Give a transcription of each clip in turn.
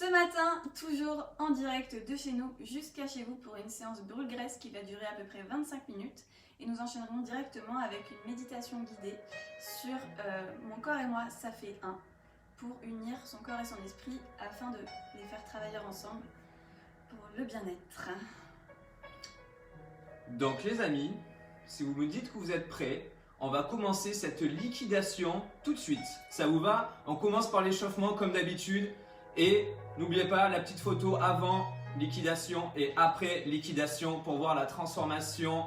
Ce matin, toujours en direct de chez nous jusqu'à chez vous pour une séance brûle-graisse qui va durer à peu près 25 minutes. Et nous enchaînerons directement avec une méditation guidée sur mon corps et moi, ça fait un, pour unir son corps et son esprit afin de les faire travailler ensemble pour le bien-être. Donc les amis, si vous me dites que vous êtes prêts, on va commencer cette liquidation tout de suite. Ça vous va? On commence par l'échauffement comme d'habitude. Et n'oubliez pas la petite photo avant liquidation et après liquidation pour voir la transformation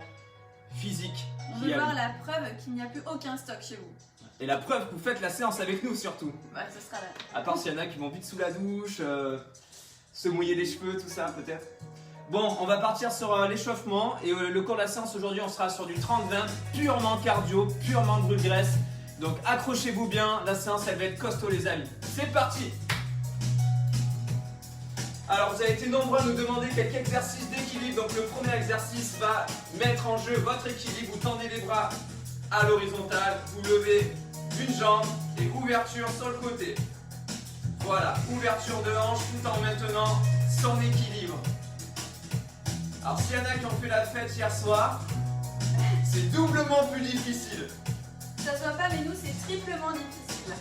physique. On veut voir la preuve qu'il n'y a plus aucun stock chez vous. Et la preuve que vous faites la séance avec nous surtout. Ouais, ce sera là. À part s'il y en a qui vont vite sous la douche, se mouiller les cheveux, tout ça peut-être. Bon, on va partir sur l'échauffement et le cours de la séance aujourd'hui, on sera sur du 30-20, purement cardio, purement brûle-graisse. Donc accrochez-vous bien, la séance elle va être costaud les amis. C'est parti! Alors vous avez été nombreux à nous demander quelques exercices d'équilibre. Donc le premier exercice va mettre en jeu votre équilibre. Vous tendez les bras à l'horizontale, vous levez une jambe et ouverture sur le côté. Voilà, ouverture de hanche tout en maintenant son équilibre. Alors s'il y en a qui ont fait la fête hier soir, c'est doublement plus difficile. Ça se voit pas mais nous c'est triplement difficile.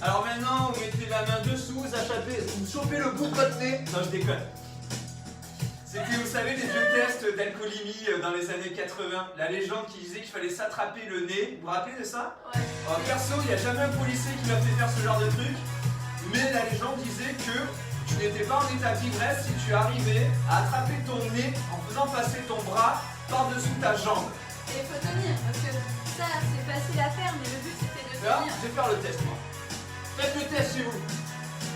Alors maintenant, vous mettez la main dessous, vous chopez le bout de votre nez. Non, je déconne. C'était, vous savez, les vieux tests d'alcoolémie dans les années 80. La légende qui disait qu'il fallait s'attraper le nez. Vous vous rappelez de ça? Ouais. Alors, perso, il n'y a jamais un policier qui m'a fait faire ce genre de truc. Mais la légende disait que tu n'étais pas en état d'ivresse si tu arrivais à attraper ton nez en faisant passer ton bras par-dessous ta jambe. Et il faut tenir, parce que ça c'est facile à faire, mais le but c'était de Là, tenir. je vais faire le test, moi. Faites le test chez vous.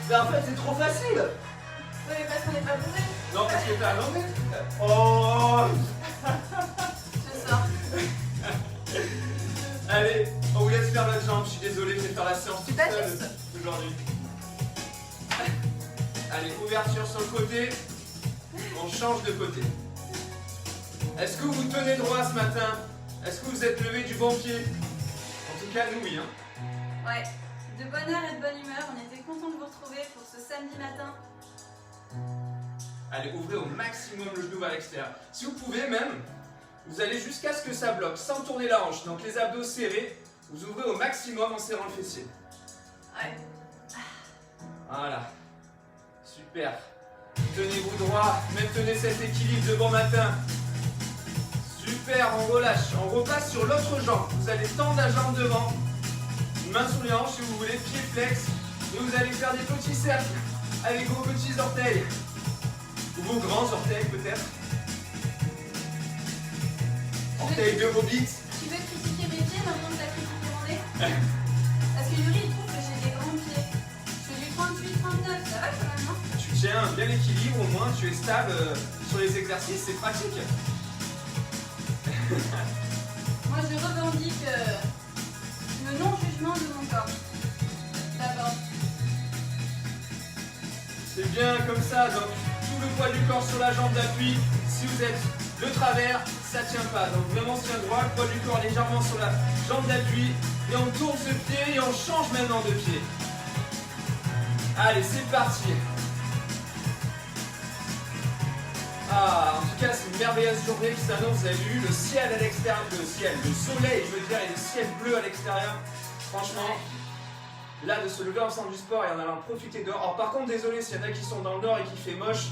Mais en fait, c'est trop facile. Oui, mais parce qu'on n'est pas bourré. Non, parce que t'as un nez. Oh. Je sors. Allez, on vous laisse faire votre jambe. Je suis désolé, je vais faire la séance toute Pas seule juste. aujourd'hui. Allez, ouverture sur le côté. On change de côté. Est-ce que vous tenez droit ce matin? Est-ce que vous êtes levé du bon pied? En tout cas, nous, oui. Hein. Ouais. De bonne heure et de bonne humeur, on était contents de vous retrouver pour ce samedi matin. Allez, ouvrez au maximum le genou vers l'extérieur. Si vous pouvez même, vous allez jusqu'à ce que ça bloque, sans tourner la hanche. Donc les abdos serrés, vous ouvrez au maximum en serrant le fessier. Ouais. Voilà. Super. Tenez-vous droit, maintenez cet équilibre de bon matin. Super, on relâche. On repasse sur l'autre jambe. Vous allez tendre la jambe devant. Main sur les hanches si vous voulez, pied flex. Et vous allez faire des petits cercles avec vos petits orteils. Ou vos grands orteils peut-être. Orteils de vos bites. Tu veux critiquer mes pieds maintenant que t'as critiqué mon nez? Parce que Yuri il trouve que j'ai des grands pieds. Je fais du 38, 39, ça va quand même, hein? Tu tiens bien l'équilibre, au moins tu es stable sur les exercices, c'est pratique. Moi je revendique le non-jugement de mon corps. D'abord. C'est bien comme ça, donc tout le poids du corps sur la jambe d'appui. Si vous êtes de travers, ça tient pas. Donc vraiment on se tient droit, le poids du corps légèrement sur la jambe d'appui. Et on tourne ce pied et on change maintenant de pied. Allez, c'est parti. Ah, en tout cas, c'est une merveilleuse journée qui s'annonce. Vous avez vu le ciel à l'extérieur, le soleil, je veux dire, et le ciel bleu à l'extérieur. Franchement, là, de se lever ensemble du sport et en allant profiter dehors. Alors, par contre, désolé s'il y en a qui sont dans le nord et qui fait moche.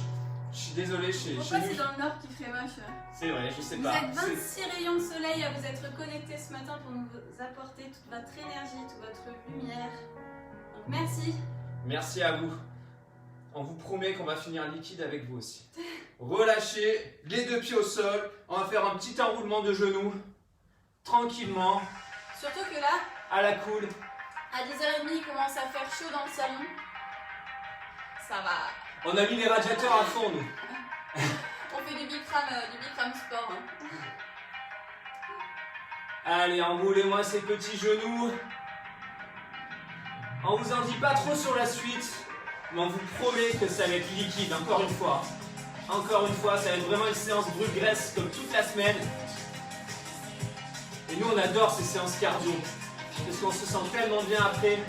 Je suis désolé chez Pourquoi nous. c'est dans le nord qui fait moche? C'est vrai, je sais Vous pas. êtes 26 rayons de soleil à vous être connectés ce matin pour nous apporter toute votre énergie, toute votre lumière. Donc merci. Merci à vous. On vous promet qu'on va finir liquide avec vous aussi. Relâchez les deux pieds au sol. On va faire un petit enroulement de genoux. Tranquillement, Surtout que là, à la cool. à 10h30, il commence à faire chaud dans le salon. Ça va. On a mis les radiateurs à fond, nous. On fait du Bikram sport. Hein. Allez, enroulez-moi ces petits genoux. On vous en dit pas trop sur la suite, mais on vous promet que ça va être liquide, encore une fois. Encore une fois, ça va être vraiment une séance brûle-graisse comme toute la semaine. Et nous, on adore ces séances cardio. Parce qu'on se sent tellement bien après.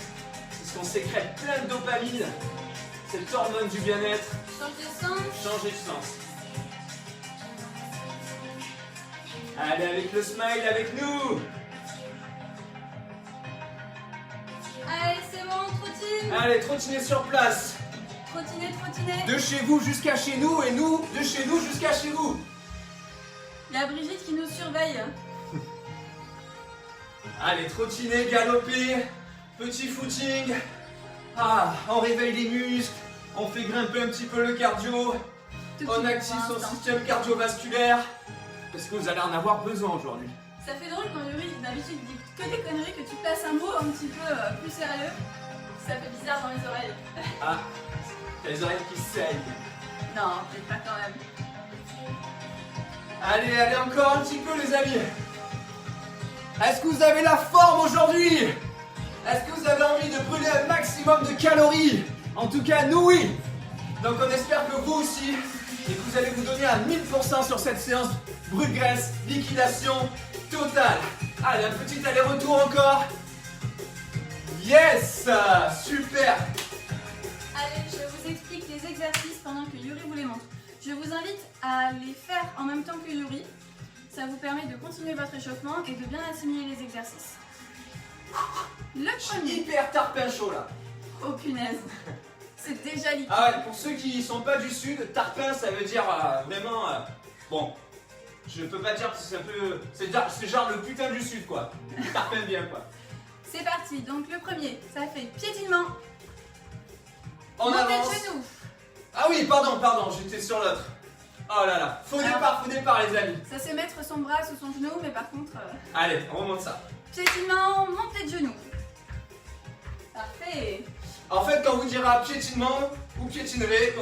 qu'on sécrète plein de dopamine, cette hormone du bien-être. Change de sens. Changez de sens. Allez, avec le smile, avec nous. Allez, c'est bon, trottine. Allez, trottinez sur place. Trottinez, trottinez. De chez vous jusqu'à chez nous et nous, de chez nous jusqu'à chez vous. Il y a Brigitte qui nous surveille. Allez, trottinez, galopez, petit footing. Ah, on réveille les muscles, on fait grimper un petit peu le cardio, Tout on de suite, active pour son l'instant. système cardiovasculaire. Parce que vous allez en avoir besoin aujourd'hui. Ça fait drôle quand Yuri d'habitude dit que des conneries, que tu places un mot un petit peu plus sérieux. Ça fait bizarre dans les oreilles. Ah, t'as les oreilles qui saignent. Non, peut-être pas quand même. Allez, allez, encore un petit peu les amis. Est-ce que vous avez la forme aujourd'hui? Est-ce que vous avez envie de brûler un maximum de calories? En tout cas, nous oui. Donc on espère que vous aussi, et que vous allez vous donner à 1000% sur cette séance brûle-graisse, liquidation totale. Allez, un petit aller-retour encore. Yes, super. Allez, je vous explique les exercices pendant que Yuri vous les montre. Je vous invite à les faire en même temps que Yuri. Ça vous permet de continuer votre échauffement et de bien assimiler les exercices. Le Je suis premier. hyper tarpin chaud là. Oh punaise. C'est déjà liquide. Ah ouais, pour ceux qui sont pas du sud, tarpin ça veut dire vraiment. Bon, je peux pas dire que c'est un peu. C'est genre le putain du sud quoi. Tarpin bien quoi. C'est parti. Donc le premier, ça fait piétinement. On Montée avance. de genoux. Ah oui, pardon, j'étais sur l'autre. Oh là là, faux départ les amis. Ça c'est mettre son bras sous son genou, mais par contre, Allez, on remonte ça. piétinement, montée de genoux. Parfait. En fait, quand vous dira piétinement, vous piétinerez,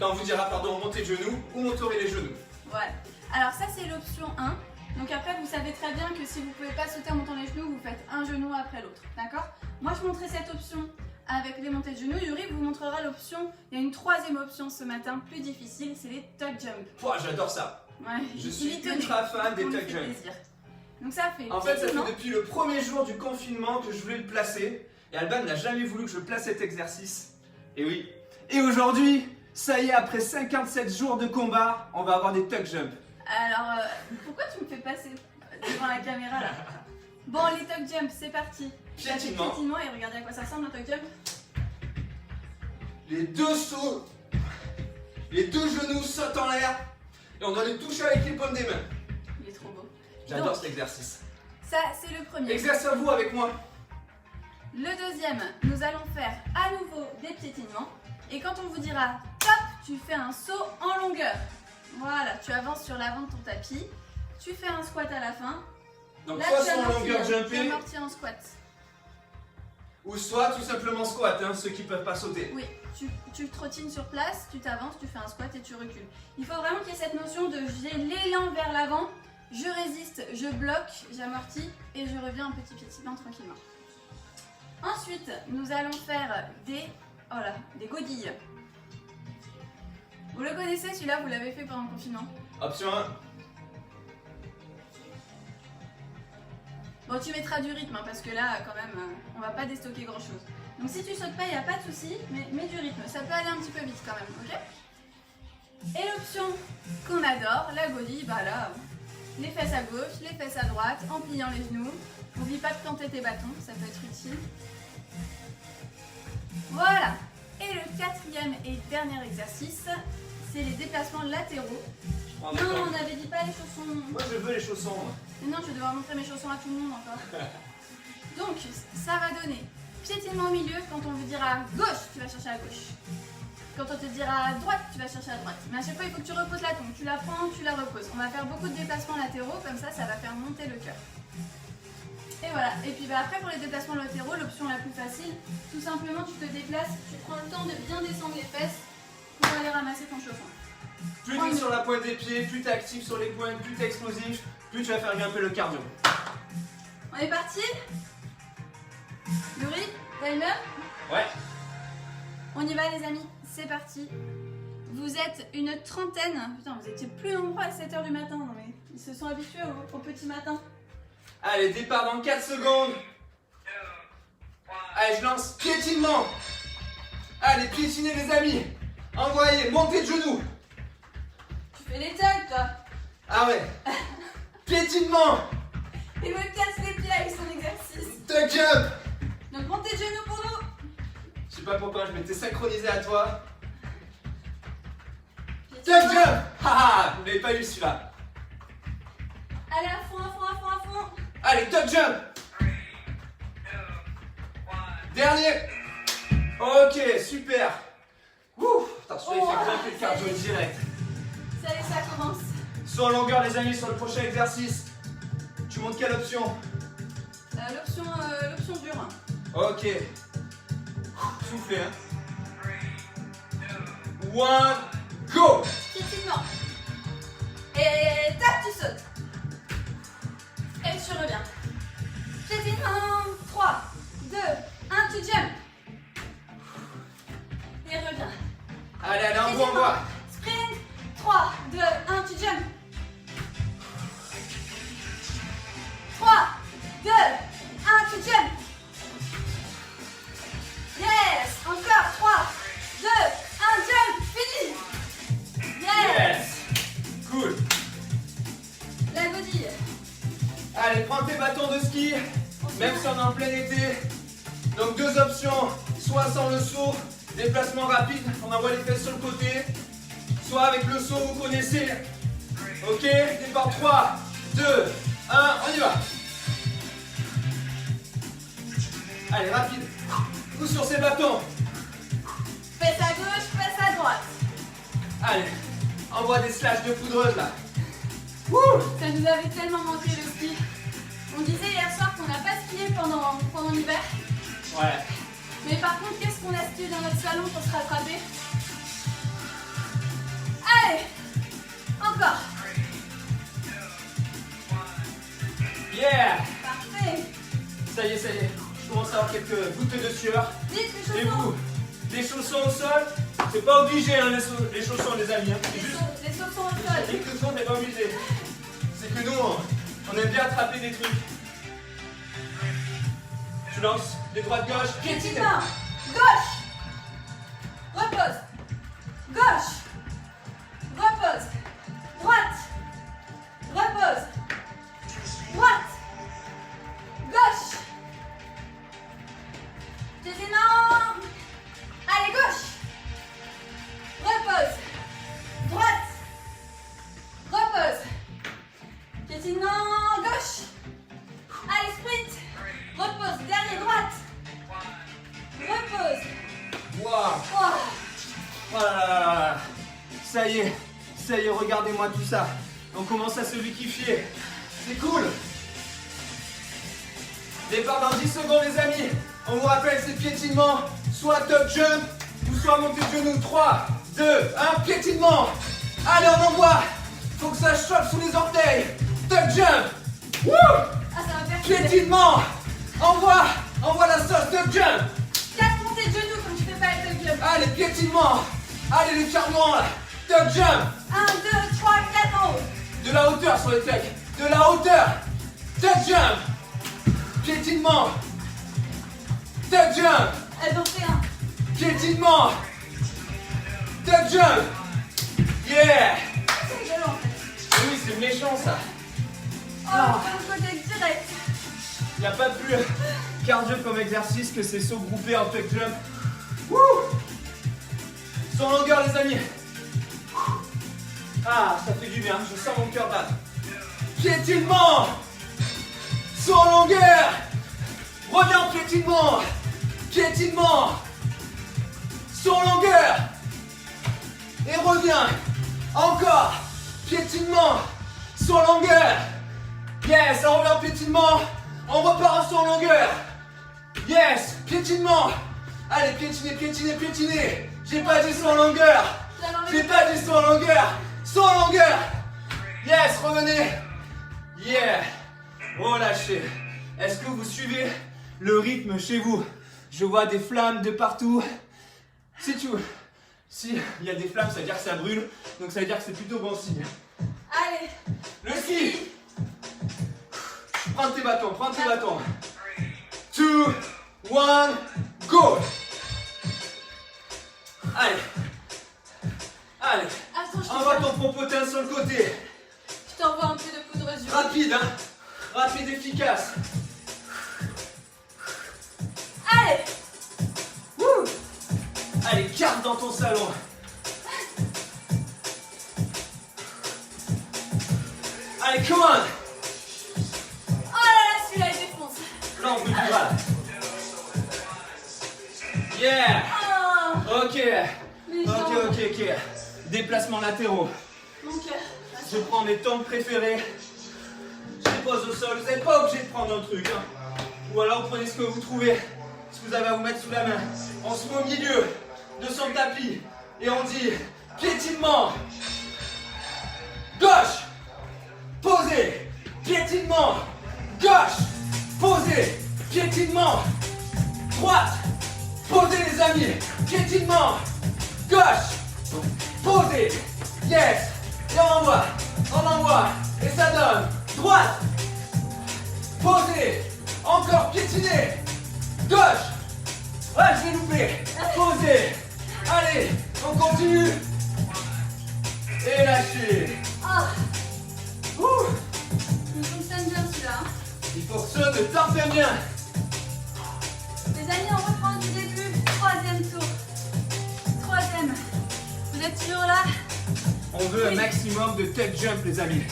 quand vous dira pardon, montez de genoux, ou monterez les genoux. Voilà. Alors ça c'est l'option 1. Donc après vous savez très bien que si vous ne pouvez pas sauter en montant les genoux, vous faites un genou après l'autre. D'accord? Moi je montrerai cette option avec les montées de genoux. Yuri vous montrera l'option. Il y a une troisième option ce matin, plus difficile, c'est les tuck jump. Pouah, j'adore ça. Ouais, Je il suis y tenait. ultra fan des On lui tuck fait jump. plaisir. Donc ça fait En fait, ça fait piétinement. depuis le premier jour du confinement que je voulais le placer. Et Alban n'a jamais voulu que je place cet exercice. Et oui. Et aujourd'hui, ça y est, après 57 jours de combat, on va avoir des tuck jump. Alors pourquoi tu me fais passer devant la caméra là? Bon les tuck jump, c'est parti. Ça fait Piétinement. piétinement et regardez à quoi ça ressemble un tuck jump. Les deux sauts, les deux genoux sautent en l'air. Et on doit les toucher avec les paumes des mains. Il est trop beau. J'adore Donc, cet exercice. ça c'est le premier. Exerce à vous avec moi. Le deuxième, nous allons faire à nouveau des piétinements. Et quand on vous dira top, tu fais un saut en longueur. Voilà, tu avances sur l'avant de ton tapis. Tu fais un squat à la fin. Donc Là, soit tu sur amortis, longueur tu jumpée, amortis en squat. ou soit tout simplement squat, hein, ceux qui peuvent pas sauter. Oui, tu trottines sur place, tu t'avances, tu fais un squat et tu recules. Il faut vraiment qu'il y ait cette notion de j'ai l'élan vers l'avant, je résiste, je bloque, j'amortis et je reviens en petit piétinement tranquillement. Ensuite, nous allons faire des godilles. Vous le connaissez celui-là, vous l'avez fait pendant le confinement. Option 1. Bon, tu mettras du rythme hein, parce que là, quand même, on va pas déstocker grand-chose. Donc si tu sautes pas, il n'y a pas de souci, mais mets du rythme. Ça peut aller un petit peu vite quand même, ok? Et l'option qu'on adore, la godille, bah là, les fesses à gauche, les fesses à droite, en pliant les genoux. N'oublie pas de planter tes bâtons, ça peut être utile. Voilà. Et le quatrième et dernier exercice, c'est les déplacements latéraux. Je prends Non, des on temps. n'avait dit pas les chaussons. Moi je veux les chaussons. moi. Mais non, je vais devoir montrer mes chaussons à tout le monde encore. Donc, ça va donner piétinement au milieu. Quand on vous dira gauche, tu vas chercher à gauche. Quand on te dira à droite, tu vas chercher à droite. Mais à chaque fois, il faut que tu reposes la tombe. Tu la prends, tu la reposes. On va faire beaucoup de déplacements latéraux, comme ça va faire monter le cœur. Et voilà. Et puis après, pour les déplacements latéraux, l'option la plus facile, tout simplement, tu te déplaces, tu prends le temps de bien descendre les fesses pour aller ramasser ton chausson. Plus tu es sur la pointe des pieds, plus tu es actif sur les pointes, plus tu es explosif, plus tu vas faire grimper le cardio. On est parti? Yuri, timer? Ouais. On y va les amis, c'est parti. Vous êtes une trentaine. Putain, vous étiez plus nombreux à 7h du matin. Non mais ils se sont habitués au petit matin. Allez, départ dans 4 secondes. Allez, je lance. Piétinement. Allez, piétinez les amis. Envoyez, montez de genoux. Tu fais les tugs, toi. Ah ouais. Piétinement. Il me casse les pieds avec son exercice. Tuck jump. Donc montez de genoux pour nous. Je sais pas pourquoi je m'étais synchronisé à toi. Piétinement. Tuck jump. Haha, vous l'avez pas eu celui-là. Allez, à fond, à fond, à fond, à fond. Allez, tuck jump. Dernier. Ok, super. Ouh, attention, il fait grimper le cardio direct. Ça y est, ça commence. Saut en longueur les amis sur le prochain exercice. Tu montes quelle option? L'option dure. Ok. Soufflez hein. 1, go. Piétinement. Et tac, tu sautes. Et tu reviens. Piétinement. 3, 2, 1, tu jump. Et reviens. Allez, allez, envoie. Sprint. 3, 2, 1, tu jump. 3, 2, 1, tu jump. Yes. Encore 3, 2, 1, jump. Fini. Yes. Cool. La godille. Allez, prends tes bâtons de ski. Même si on est en plein été. Donc deux options. Soit sans le saut, déplacement rapide, on envoie les fesses sur le côté. Soit avec le saut, vous connaissez. Ok, départ 3, 2, 1, on y va. Allez, rapide. Coup sur ces bâtons. Fesse à gauche, fesse à droite. Allez, envoie des slashes de poudreuse là. Ça nous avait tellement manqué le ski. On disait hier soir qu'on n'a pas skié pendant l'hiver. Ouais. Mais par contre, qu'est-ce qu'on a skié dans notre salon pour se rattraper? Allez. Encore. Yeah. Parfait. Ça y est, ça y est. Je commence à avoir quelques gouttes de sueur. Vite les Et chaussons. vous, les chaussons au sol, c'est pas obligé hein, les chaussons les amis. Hein. C'est juste Les chaussons au sol. les chaussons, t'es pas obligé. C'est que nous, on aime bien attraper des trucs. Tu lances les droites gauche, piétine. Piétinement. Gauche. Repose. Gauche. Repose. Droite. Repose. Droite. Gauche. Piétinement. Allez, gauche. Repose. Droite. Repose. Piétinement. Gauche. Allez, sprint. Repose. Dernier, droite. Repose. Waouh. Oh. Oh là là là là. Ça y est, regardez-moi tout ça. On commence à se liquéfier. C'est cool. Départ dans 10 secondes les amis. On vous rappelle c'est piétinement, soit top jump ou soit montée de genoux. 3, 2, 1, piétinement. Allez on envoie. Faut que ça chope sous les orteils. Top jump. Wouh. Ah, ça va faire Piétinement. Envoie la sauce. Top jump. 4 montées de genoux comme tu fais pas le tuck jump. Allez piétinement. Allez le carburant là. Top jump. 1, 2, 3, 4 en haut. De la hauteur sur les tucks. De la hauteur. Tuck jump. Piétinement. Tuck jump. Elles en fait un. Piétinement. Tuck jump. Yeah. C'est rigolo en fait. Oui, c'est méchant ça. Oh, un côté direct. Il n'y a pas plus cardio comme exercice que ces sauts groupés en tuck jump. Wouh. Sans longueur les amis. Ah, ça fait du bien. Je sens mon cœur battre. Piétinement. Sans longueur. Reviens piétinement. Piétinement. Sans longueur. Et reviens. Encore. Piétinement. Sans longueur. Yes, on revient piétinement. On repart sans longueur. Yes, piétinement. Allez, piétiner, piétiner, piétiner. J'ai pas dit sans longueur. J'ai pas dit sans longueur. Sans longueur. Yes, revenez. Yeah. Relâchez. Est-ce que vous suivez le rythme chez vous? Je vois des flammes de partout. Si il y a des flammes, ça veut dire que ça brûle. Donc ça veut dire que c'est plutôt bon signe. Allez. Le ski. Prends tes bâtons, prends tes bâtons. 2, 1, go. Allez. Allez. Attends, je Envoie t'envoie. ton popotin sur le côté. Je t'envoie un peu de poudre d'huile. Rapide, hein. Rapide, efficace. Allez. Wouh. Allez, garde dans ton salon. Allez, come on. Oh là là, celui-là il défonce. Là, on peut du mal. Yeah. Oh, Ok. mes jambes. Ok. Déplacements latéraux. Mon cœur. Je prends mes tongs préférés. Je les pose au sol. Vous n'êtes pas obligé de prendre un truc. Hein. Ou alors vous prenez ce que vous trouvez. Ce que vous avez à vous mettre sous la main. On se met au milieu de son tapis. Et on dit piétinement. Gauche. Posé. Piétinement. Gauche. Posé. Piétinement. Droite. Posé les amis. Piétinement. Gauche. Posé. Yes. Et on envoie, et ça donne, droite, posé, encore piétiner, gauche, ouais je l'ai loupé, posé, allez, on continue, et lâchez, Oh, il fonctionne bien celui-là. Hein. il fonctionne parfait bien, Les amis, on reprend du début, 3e tour. 3e. Vous êtes toujours là? on veut un maximum de tech jump les amis,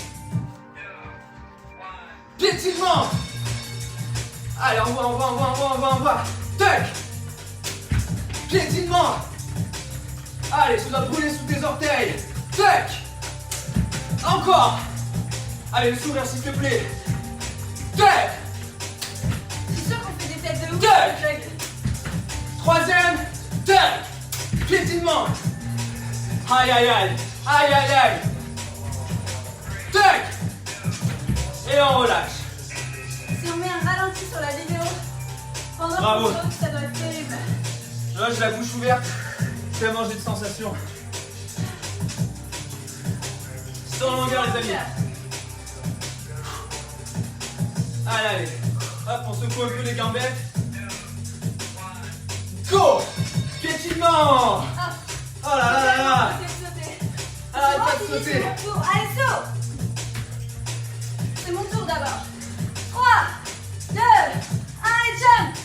piétinement, allez envoie, tuck, piétinement, allez ça doit brûler sous tes orteils, tuck, encore, allez le sourire s'il te plaît, tuck, Je suis sûre qu'on fait des têtes de ouf. Tuck. Tuck. troisième, tuck, piétinement, aïe, tuck, et on relâche. Si on met un ralenti sur la vidéo, pendant Bravo. qu'on saute, ça doit être terrible. Là, j'ai la bouche ouverte, tellement j'ai de sensations. Sans longueur, les amis. Allez, hop, on secoue un peu les gambettes. Go! Piétinement! Ah, Oh là là là là! c'est sauter. Arrête C'est pas moi de qui dis, sauter. c'est mon tour. Allez, saute. C'est mon tour d'abord. 3, 2, 1 et jump.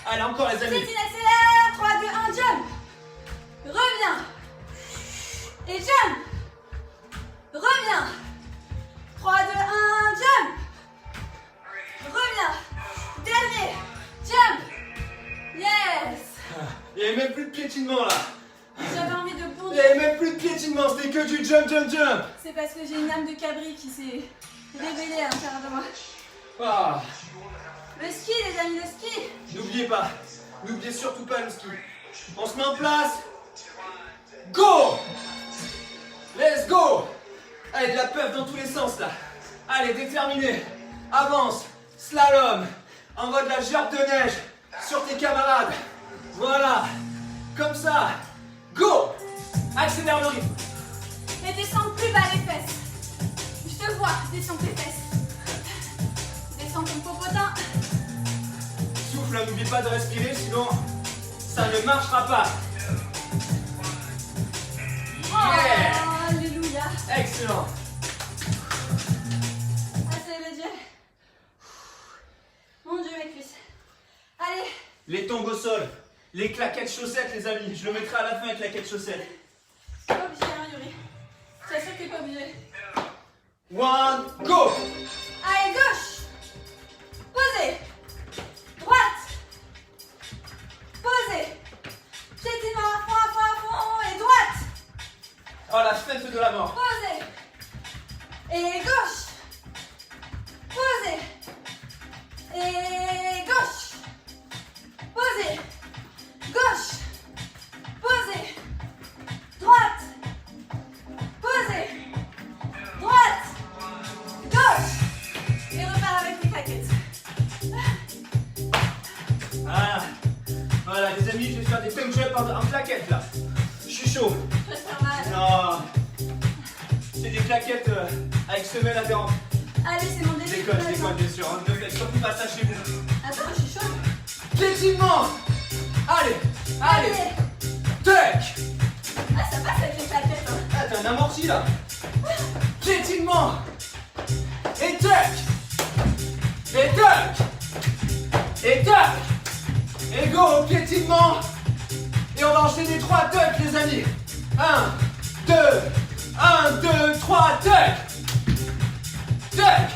Allez, encore les amis. Piétine, accélère. 3, 2, 1, jump. Reviens. Et jump. Reviens. 3, 2, 1, jump. Reviens. Dernier. Jump. Yes. Il n'y avait même plus de piétinement là. J'avais envie de Il n'y bondir. avait même plus de piétinement, c'était que du jump. C'est parce que j'ai une âme de cabri qui s'est révélée à l'intérieur de moi. Ah, Le ski, les amis, le ski. n'oubliez surtout pas le ski. On se met en place. Go! Let's go! Allez, de la puff dans tous les sens là. Allez, déterminé. Avance. Slalom. Envoie de la gerbe de neige sur tes camarades. Voilà. Comme ça. Go! Accélère le rythme. Et descends plus bas les fesses. Je te vois, descends tes fesses. Descends ton popotin. Souffle, hein, n'oublie pas de respirer, sinon ça ne marchera pas. Yeah! Oh, alléluia. Excellent. Assez les yeux. Mon Dieu, mes cuisses. Allez, Les tongs au sol. Les claquettes chaussettes, les amis. Je le mettrai à la fin, les claquettes chaussettes. t'es pas obligé, hein, Yuri. Je t'assure que t'es pas obligé. 1, go! Allez, gauche. Posez. Droite. Posez. Piétinement à fond, et droite. Oh, la fête de la mort. Posez. Et gauche. Posez. Et gauche. Posez. Gauche. Posez. Droite. Posez. Droite. Gauche. Et repart avec les claquettes. Voilà, les amis, je vais faire des tongue jumps en claquettes là. Je suis chaud. Je vais te faire mal. Non. C'est des claquettes avec semelle adhérente. Allez, c'est mon Je début. déconne, bien sûr. Hein. Ne faites surtout pas ça chez vous. Piétinement. Allez, allez. Tuck. Ah, ça passe avec les claquettes, hein. Ah, t'as un amorti là. Piétinement. Et tuck. Et tuck. Et tuck. Et go, piétinement. Et on va enchaîner 3 tucks, les amis. 1, 2, 1, 2, 3, tuck. Tuck.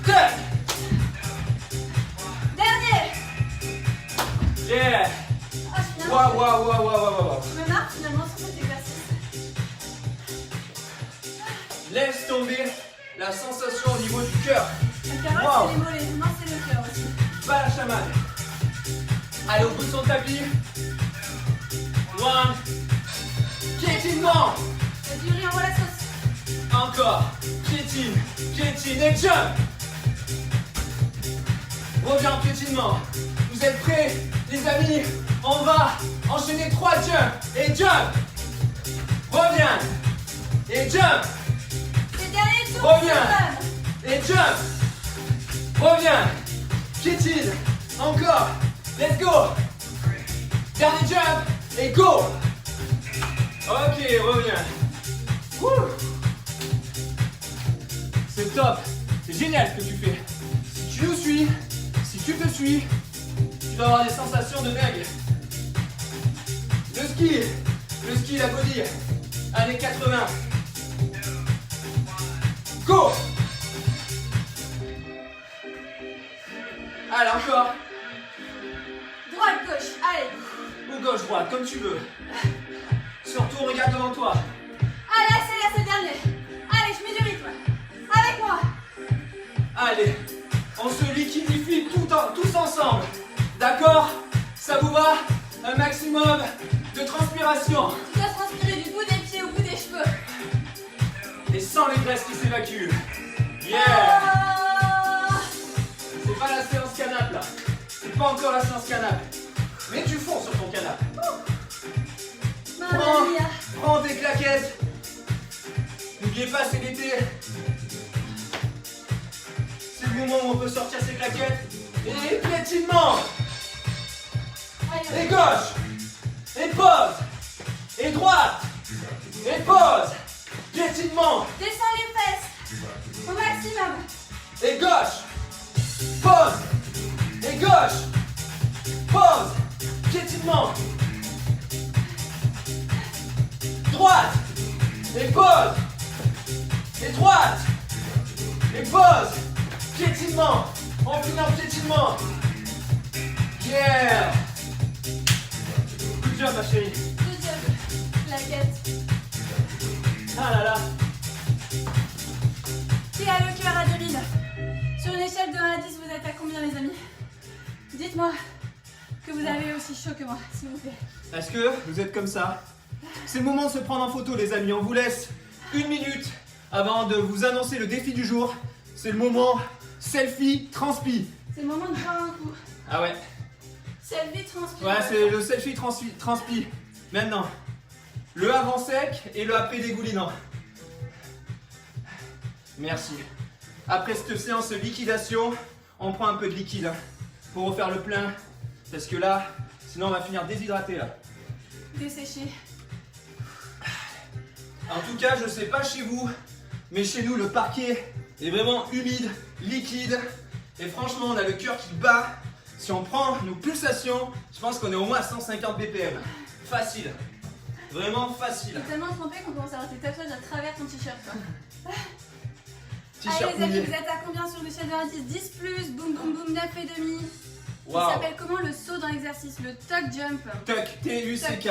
Tuck. Dernier. Yeah. Ah, finalement, Waouh. je me marre finalement sur cet exercice. Laisse tomber la sensation au niveau du cœur. La carotte, Wow. c'est les mollets, non, c'est le cœur aussi. Pas la chamade. Allez, au bout de son tapis. One. Piétinement. La durée envoie la sauce. Encore. Piétine. Piétine et jump. Reviens en piétinement. Vous êtes prêts, les amis? On va enchaîner 3 jumps. Et jump. Reviens. Et jump. C'est le dernier tour. Reviens. Stéphane. Et jump. Reviens. Piétine. Encore. Let's go. Dernier jump. Et go. Ok, reviens. Wouh. C'est top. C'est génial ce que tu fais. Si tu nous suis, si tu te suis, tu vas avoir des sensations de dingue. Le ski, la body. Années 80. Go. Allez, encore. Droite, gauche, allez. Ou gauche, droite, comme tu veux. Surtout, regarde devant toi. Allez, accélère, c'est le dernier. Allez, je mets du rythme. Avec moi. Allez, on se liquidifie tous ensemble. D'accord? Ça vous va? Un maximum de transpiration. Tu dois transpirer du bout des pieds au bout des cheveux. Et sans les graisses qui s'évacuent. Yeah! Ah. C'est pas la séance canapé là. C'est pas encore la séance canapé. Mais tu fonds sur ton canapé. Mamma mia. Prends tes claquettes. N'oubliez pas, c'est l'été. C'est le moment où on peut sortir ses claquettes. Et piétinement. Et gauche. Et pause. Et droite. Et pause. Piétinement. Descends les fesses. Au maximum. Et gauche. Pause. Et gauche. Pause. Piétinement. Droite. Et pause. Et droite. Et pause. Piétinement. On finit en piétinement. Yeah. Good job ma chérie. Good job. Claquette. Ah là là. Qui a le cœur à 2000? Sur une échelle de 1 à 10, vous êtes à combien les amis? Dites-moi que vous avez aussi chaud que moi, s'il vous plaît. Est-ce que vous êtes comme ça? C'est le moment de se prendre en photo les amis. On vous laisse 1 minute avant de vous annoncer le défi du jour. C'est le moment selfie transpi. C'est le moment de boire un coup. Ah ouais. Selfie transpi. Ouais, c'est le selfie transpi. Maintenant, le avant sec et le après dégoulinant. Merci. Après cette séance de liquidation, on prend un peu de liquide hein, pour refaire le plein. Parce que là, sinon on va finir déshydraté là. Desséché. En tout cas, je sais pas chez vous, mais chez nous, le parquet est vraiment humide, liquide. Et franchement, on a le cœur qui bat. Si on prend nos pulsations, je pense qu'on est au moins à 150 BPM. Facile. Vraiment facile. T'es tellement trompé qu'on commence à avoir tes tatouages à travers ton t-shirt. Quoi. T-shirt Allez les amis, mouillé. vous êtes à combien sur l'échelle de 1 à 10? 10 plus, boum boum boum, 9 et demi. Il Waouh. s'appelle comment le saut dans l'exercice? Le tuck jump. Tuck, T-U-C-K.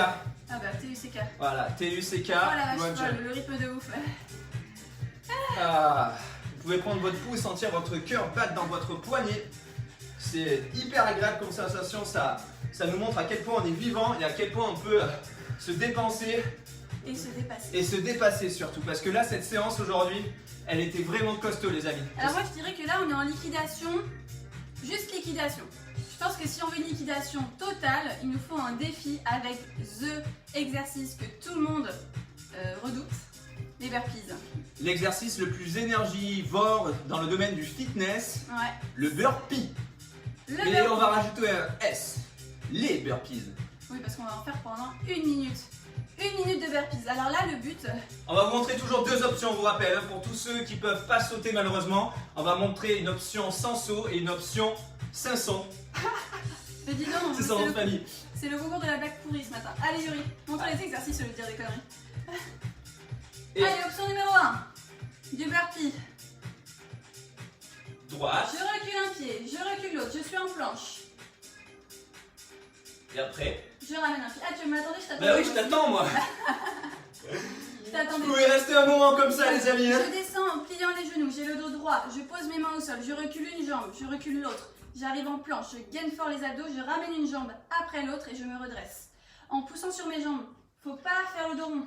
Ah bah TUCK. Voilà, T-U-C-K. Oh la One vache, jump. le rythme de ouf. Ah, vous pouvez prendre votre pouls et sentir votre cœur battre dans votre poignet. C'est hyper agréable comme sensation, ça nous montre à quel point on est vivant et à quel point on peut se dépenser Et se dépasser. et se dépasser surtout. Parce que là, cette séance aujourd'hui, elle était vraiment costaud les amis. Alors moi je dirais que là on est en liquidation, juste liquidation. Je pense que si on veut une liquidation totale, il nous faut un défi avec the exercice que tout le monde redoute, les burpees. L'exercice le plus énergivore dans le domaine du fitness, Ouais. le burpee. Le Mais burpee. on va rajouter un S. Les burpees. Oui, parce qu'on va en faire pendant 1 minute. 1 minute de burpees. Alors là, le but... On va vous montrer toujours deux options, on vous rappelle, hein, pour tous ceux qui peuvent pas sauter malheureusement. On va montrer une option sans saut et une option sans saut. Mais dis donc, C'est son nom de famille. c'est le concours de la blague pourrie ce matin. Allez Yuri, montre les exercices au lieu de dire des conneries. Et Allez, option numéro 1. Du burpee. droite. Je recule un pied, je recule l'autre, je suis en planche. Et après. Je ramène un pied. Ah, tu m'attendais, je t'attendais. Bah oui, je t'attends moi. Je t'attendais. Vous pouvez rester un moment comme ça, les amis. Hein. Je descends en pliant les genoux, j'ai le dos droit, je pose mes mains au sol, je recule une jambe, je recule l'autre. J'arrive en planche, je gaine fort les abdos, je ramène une jambe après l'autre et je me redresse. En poussant sur mes jambes, faut pas faire le dos rond.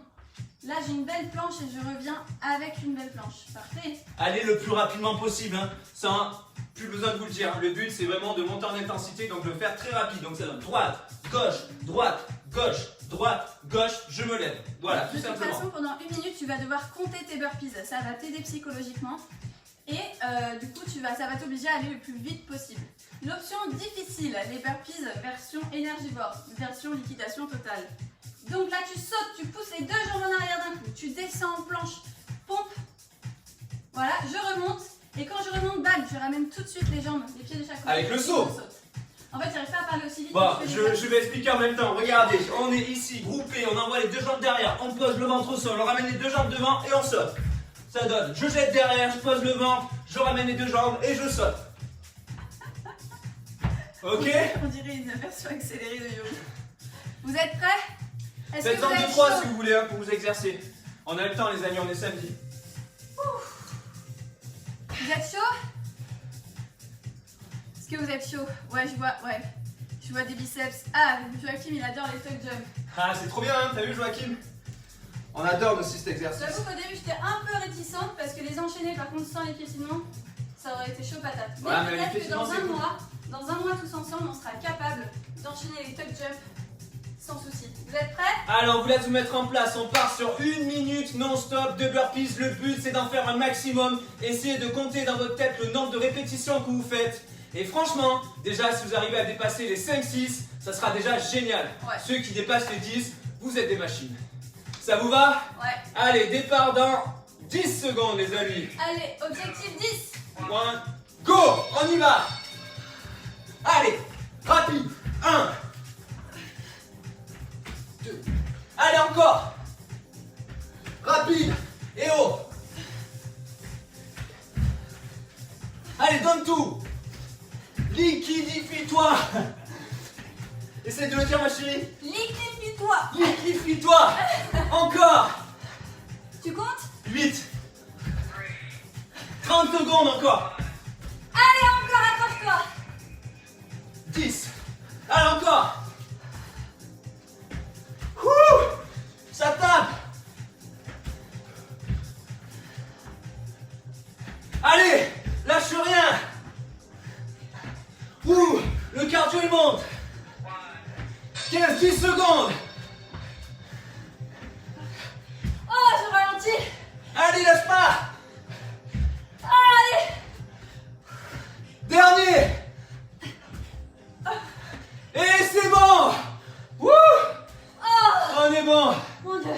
Là, j'ai une belle planche et je reviens avec une belle planche. Parfait. Allez le plus rapidement possible, hein, sans plus besoin de vous le dire. Le but c'est vraiment de monter en intensité, donc de le faire très rapide. Donc ça donne droite, gauche, droite, gauche, droite, gauche, je me lève. Voilà, tout De toute simplement. façon, pendant 1 minute, tu vas devoir compter tes burpees. Ça va t'aider psychologiquement. Et du coup, ça va t'obliger à aller le plus vite possible. L'option difficile, les burpees version énergivore, version liquidation totale. Donc là, tu sautes, tu pousses les 2 jambes en arrière d'un coup, tu descends en planche, pompe. Voilà, je remonte. Et quand je remonte, bam, je ramène tout de suite les jambes, les pieds de chaque côté. Avec le saut. Je saute. En fait, j'arrive pas à parler aussi vite. Bon, donc fais des je vais expliquer en même temps. Regardez, on est ici, groupé, on envoie les 2 jambes derrière, on pose le ventre au sol, on ramène les 2 jambes devant et on saute. Ça donne, je jette derrière, je pose le ventre, je ramène les 2 jambes et je saute. Ok? On dirait une version accélérée de Yuri. Vous êtes prêts? Est-ce que Faites vous en êtes 2-3 chaud? si vous voulez, hein, pour vous exercer. On a le temps les amis, on est samedi. Vous êtes chaud? Est-ce que vous êtes chaud? Ouais, je vois des biceps. Ah, Joachim, il adore les tuck jump. Ah, c'est trop bien, hein, t'as vu Joachim? On adore aussi cet exercice. J'avoue qu'au début, j'étais un peu réticente parce que les enchaîner, par contre, sans les piétinements, ça aurait été chaud patate. Mais Ouais, mais les peut-être que piétinements, dans c'est un cool. mois, tous ensemble, on sera capable d'enchaîner les tuck jump sans souci. Vous êtes prêts? Alors, on vous laisse vous mettre en place. On part sur 1 minute non-stop de burpees. Le but, c'est d'en faire un maximum. Essayez de compter dans votre tête le nombre de répétitions que vous faites. Et franchement, déjà, si vous arrivez à dépasser les 5-6, ça sera déjà génial. Ouais. Ceux qui dépassent les 10, vous êtes des machines. Ça vous va? Ouais. Allez, départ dans 10 secondes, les amis. Allez, objectif 10. 1, go! On y va! Allez, rapide! 1, 2, allez encore! Rapide et haut! Allez, donne tout! Liquidifie-toi! Essaye de le dire, ma chérie! Liquidifie-toi. Liquidifie-toi! Encore! Tu comptes? 8, 30 secondes encore! Allez, encore, accroche-toi. 10. Allez, encore. Ouh, ça tape. Allez, lâche rien. Ouh, le cardio il monte. 15-10 secondes. Oh, je ralentis. Allez, lâche pas. Allez. Dernier. Et c'est bon. Ouh, Oh, on est bon. mon Dieu.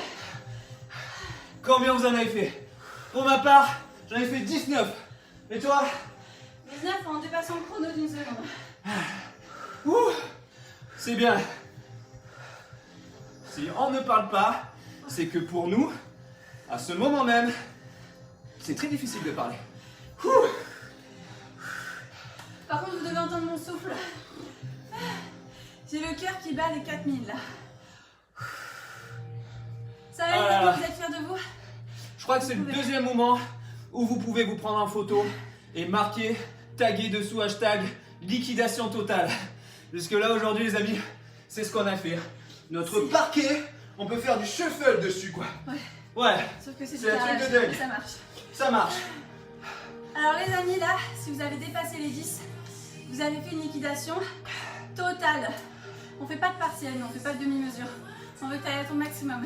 Combien vous en avez fait? Pour ma part, j'en ai fait 19. Et toi? 19 en dépassant le chrono d'une seconde. Ouh, c'est bien. Si on ne parle pas, c'est que pour nous, à ce moment même, c'est très difficile de parler. Ouh. Par contre, vous devez entendre mon souffle. J'ai le cœur qui bat les 4000 là. Ça va, les Ah. amis, vous êtes fiers de vous? Je crois que c'est le deuxième moment où vous pouvez vous prendre en photo et marquer, taguer dessous hashtag liquidation totale. Jusque là aujourd'hui les amis, c'est ce qu'on a fait. Notre parquet, on peut faire du shuffle dessus quoi. Ouais. Ouais, Sauf que c'est C'est un truc de carrelage, dingue. mais ça marche. ça marche. Alors les amis, là, si vous avez dépassé les 10, vous avez fait une liquidation totale. On fait pas de partiel, on fait pas de demi-mesure. On veut que tu ailles à ton maximum.